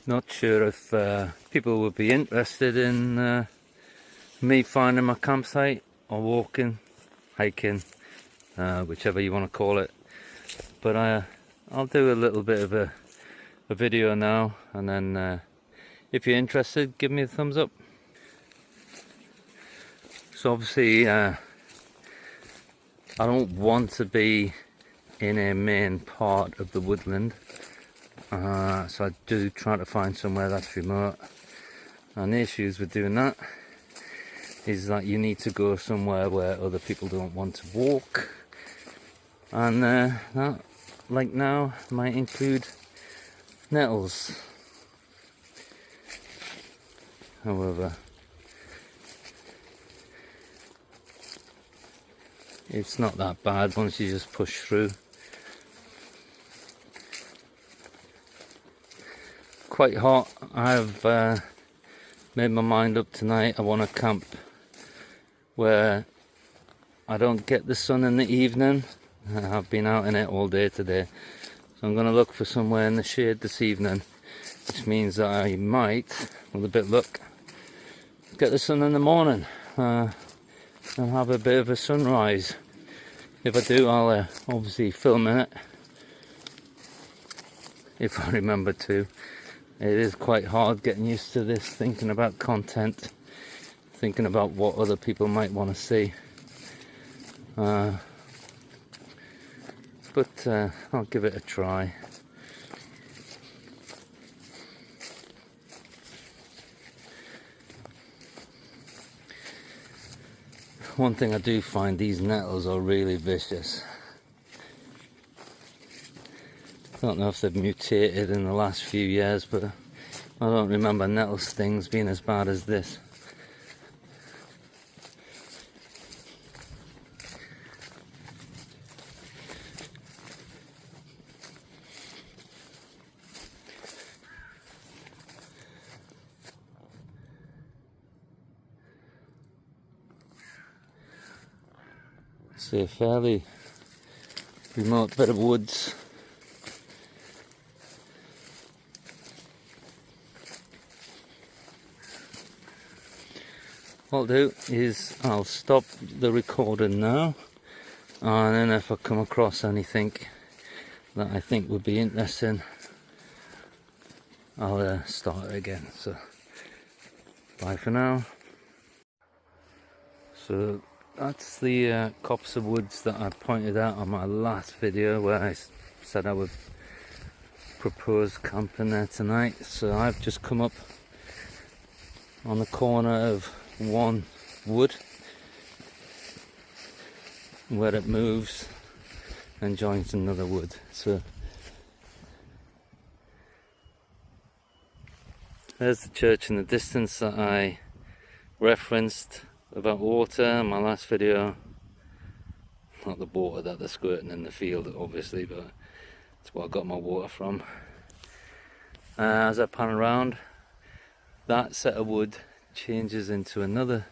Not sure if people would be interested in me finding my campsite or walking, hiking, whichever you want to call it. But I'll do a little bit of a video now, and then if you're interested, give me a thumbs up. So obviously I don't want to be in a main part of the woodland, so I do try to find somewhere that's remote. And the issues with doing that is that you need to go somewhere where other people don't want to walk, and that, like now, might include nettles. However, it's not that bad once you just push through. Quite hot. I've made my mind up tonight. I want to camp where I don't get the sun in the evening. I've been out in it all day today, so I'm going to look for somewhere in the shade this evening, which means that I might, with a bit of luck, get the sun in the morning and have a bit of a sunrise. If I do, I'll obviously film in it, if I remember to. It is quite hard getting used to this, thinking about content, thinking about what other people might want to see. But I'll give it a try. One thing I do find, these nettles are really vicious. I don't know if they've mutated in the last few years, but I don't remember nettle stings being as bad as this. See a fairly remote bit of woods. What I'll do is I'll stop the recording now, and then if I come across anything that I think would be interesting, I'll start it again. So bye for now. So that's the copse of woods that I pointed out on my last video, where I said I would propose camping there tonight. So I've just come up on the corner of one wood where it moves and joins another wood. So there's the church in the distance that I referenced about water in my last video. Not the water that they're squirting in the field, obviously, but it's where I got my water from. As I pan around, that set of wood changes into another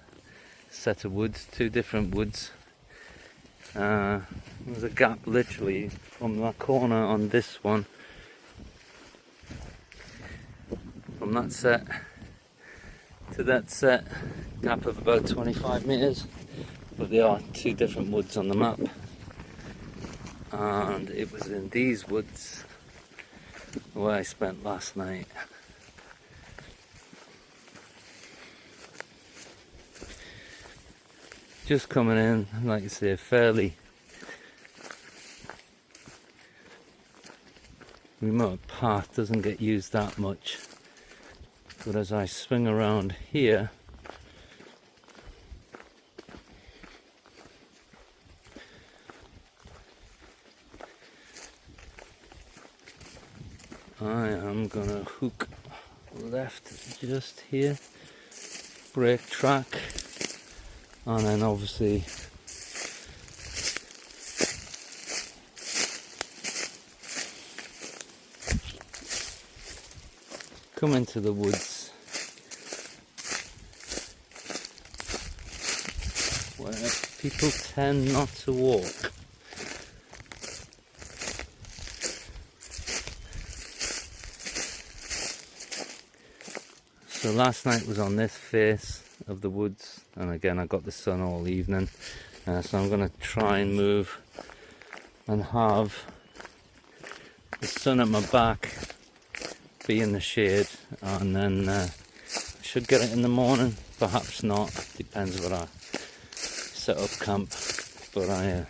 set of woods, two different woods. There's a gap literally from that corner on this one, from that set to that set, gap of about 25 meters, but there are two different woods on the map, and it was in these woods where I spent last night. Just coming in, like I say, fairly remote path, doesn't get used that much, but as I swing around here, I am gonna hook left just here, brake track, and then obviously come into the woods where people tend not to walk. So last night was on this face of the woods, and again I got the sun all evening, so I'm going to try and move and have the sun at my back, be in the shade, and then I should get it in the morning, perhaps not, depends what I set up camp. But I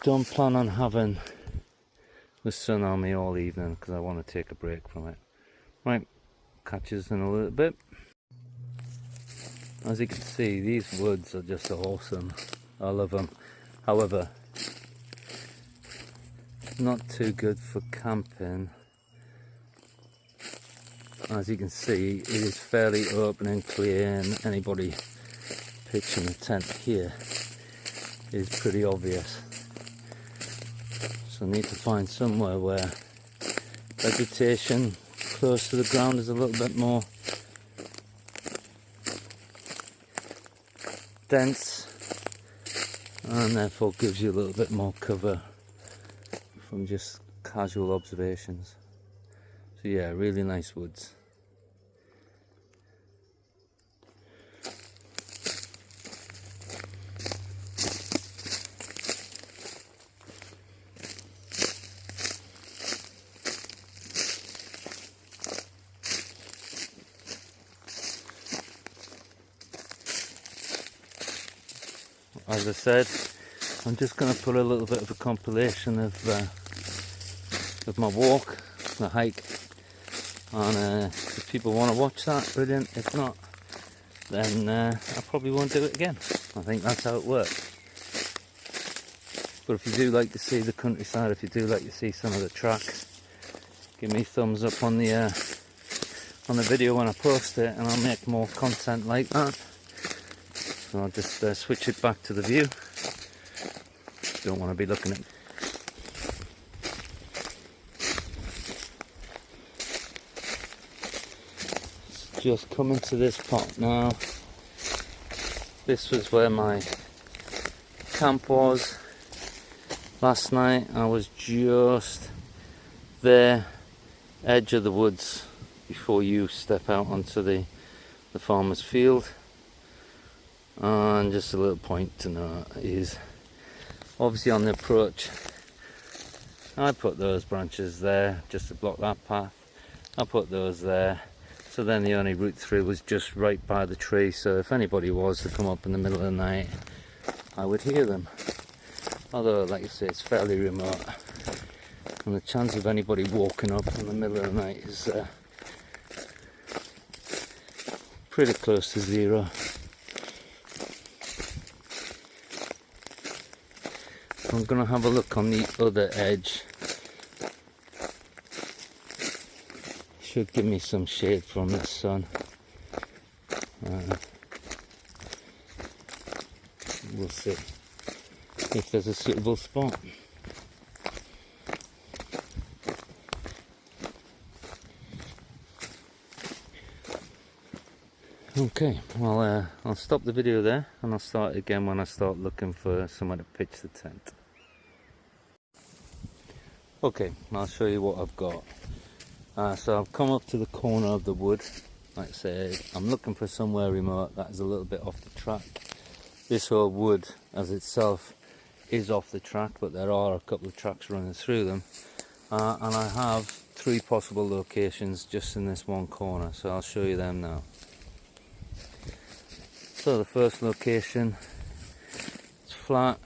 don't plan on having the sun on me all evening because I want to take a break from it. Right, catch us in a little bit. As you can see, these woods are just awesome. I love them. However, not too good for camping. As you can see, it is fairly open and clear, and anybody pitching a tent here is pretty obvious. So I need to find somewhere where vegetation close to the ground is a little bit more dense, and therefore gives you a little bit more cover from just casual observations. So yeah, really nice woods. As I said, I'm just going to put a little bit of a compilation of my walk, the hike, and if people want to watch that, brilliant. If not, then I probably won't do it again. I think that's how it works. But if you do like to see the countryside, if you do like to see some of the tracks, give me a thumbs up on the video when I post it, and I'll make more content like that. So I'll just switch it back to the view. Don't want to be looking at. Just coming to this part now. This was where my camp was last night. I was just there, edge of the woods, before you step out onto the farmer's field. And just a little point to note is, obviously on the approach, I put those branches there just to block that path. I put those there, so then the only route through was just right by the tree, so if anybody was to come up in the middle of the night, I would hear them. Although, like I say, it's fairly remote, and the chance of anybody walking up in the middle of the night is pretty close to zero. I'm going to have a look on the other edge. Should give me some shade from the sun. We'll see if there's a suitable spot. Okay, well I'll stop the video there, and I'll start again when I start looking for somewhere to pitch the tent. Okay, I'll show you what I've got. So I've come up to the corner of the wood. Like I said, I'm looking for somewhere remote that is a little bit off the track. This whole wood as itself is off the track, but there are a couple of tracks running through them. And I have 3 possible locations just in this one corner, so I'll show you them now. So the first location, it's flat.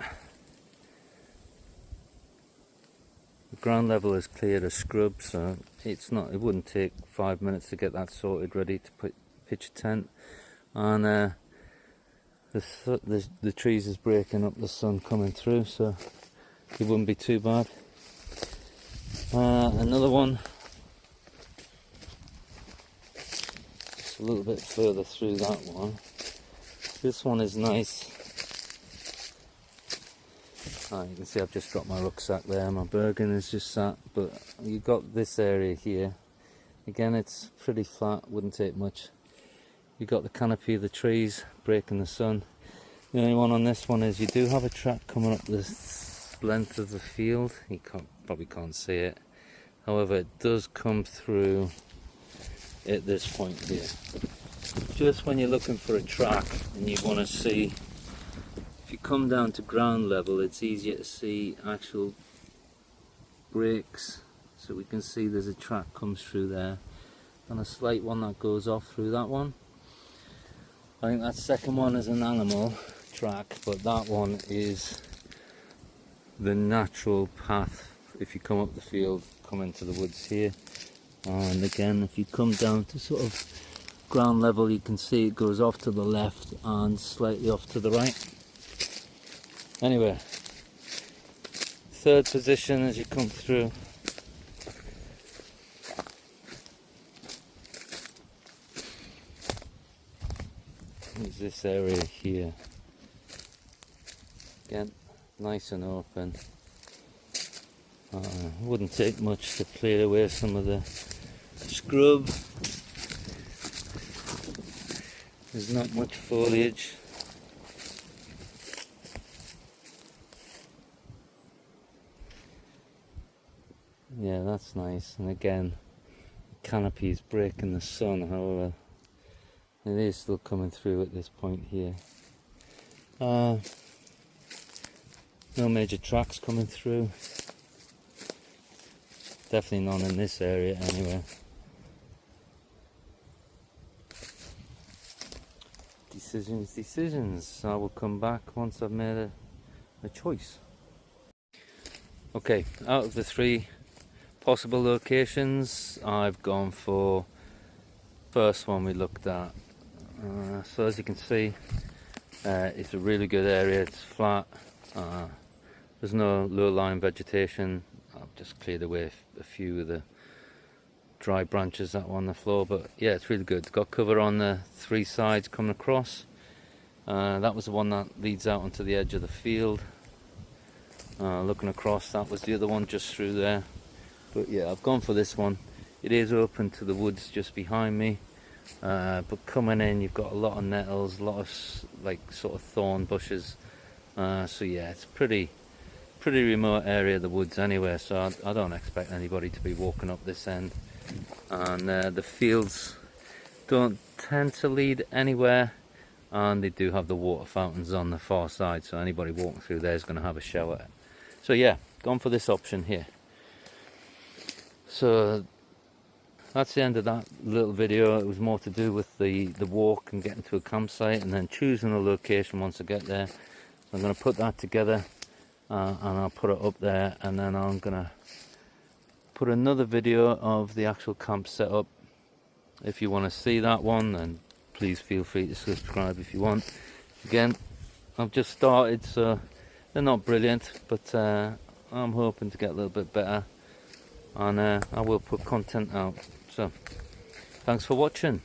The ground level is cleared of scrub, so it wouldn't take 5 minutes to get that sorted, ready to pitch a tent. And the trees is breaking up the sun coming through, so it wouldn't be too bad. Another one, just a little bit further through that one. This one is nice. You can see I've just got my rucksack there, my Bergen is just sat, but you've got this area here. Again, it's pretty flat, wouldn't take much. You've got the canopy of the trees breaking the sun. The only one on this one is you do have a track coming up the length of the field. You probably can't see it. However, it does come through at this point here. Just when you're looking for a track and you want to see, if you come down to ground level, it's easier to see actual breaks. So we can see there's a track comes through there, and a slight one that goes off through that one. I think that second one is an animal track, but that one is the natural path if you come up the field, come into the woods here. And again, if you come down to sort of ground level, you can see it goes off to the left and slightly off to the right. Anyway, third position as you come through. Is this area here. Again, nice and open. Wouldn't take much to clear away some of the scrub. There's not much foliage. Yeah, that's nice. And again, the canopy is breaking the sun, however, it is still coming through at this point here. No major tracks coming through. Definitely none in this area anyway. Decisions. I will come back once I've made a choice. Okay, out of the 3 possible locations, I've gone for first one we looked at. So as you can see, it's a really good area. It's flat. There's no low-lying vegetation. I've just cleared away a few of the dry branches that were on the floor, but yeah, it's really good. It's got cover on the 3 sides coming across. That was the one that leads out onto the edge of the field. Looking across, that was the other one just through there. But yeah, I've gone for this one. It is open to the woods just behind me, but coming in you've got a lot of nettles, a lot of like sort of thorn bushes. So yeah, it's pretty remote area of the woods anyway, so I don't expect anybody to be walking up this end. And the fields don't tend to lead anywhere, and they do have the water fountains on the far side, so anybody walking through there is going to have a shower. So yeah, gone for this option here. So that's the end of that little video. It was more to do with the walk and getting to a campsite and then choosing a location once I get there. So I'm going to put that together and I'll put it up there, and then I'm going to put another video of the actual camp setup. If you want to see that one, then please feel free to subscribe if you want. Again, I've just started, so they're not brilliant, but I'm hoping to get a little bit better, and I will put content out. So thanks for watching.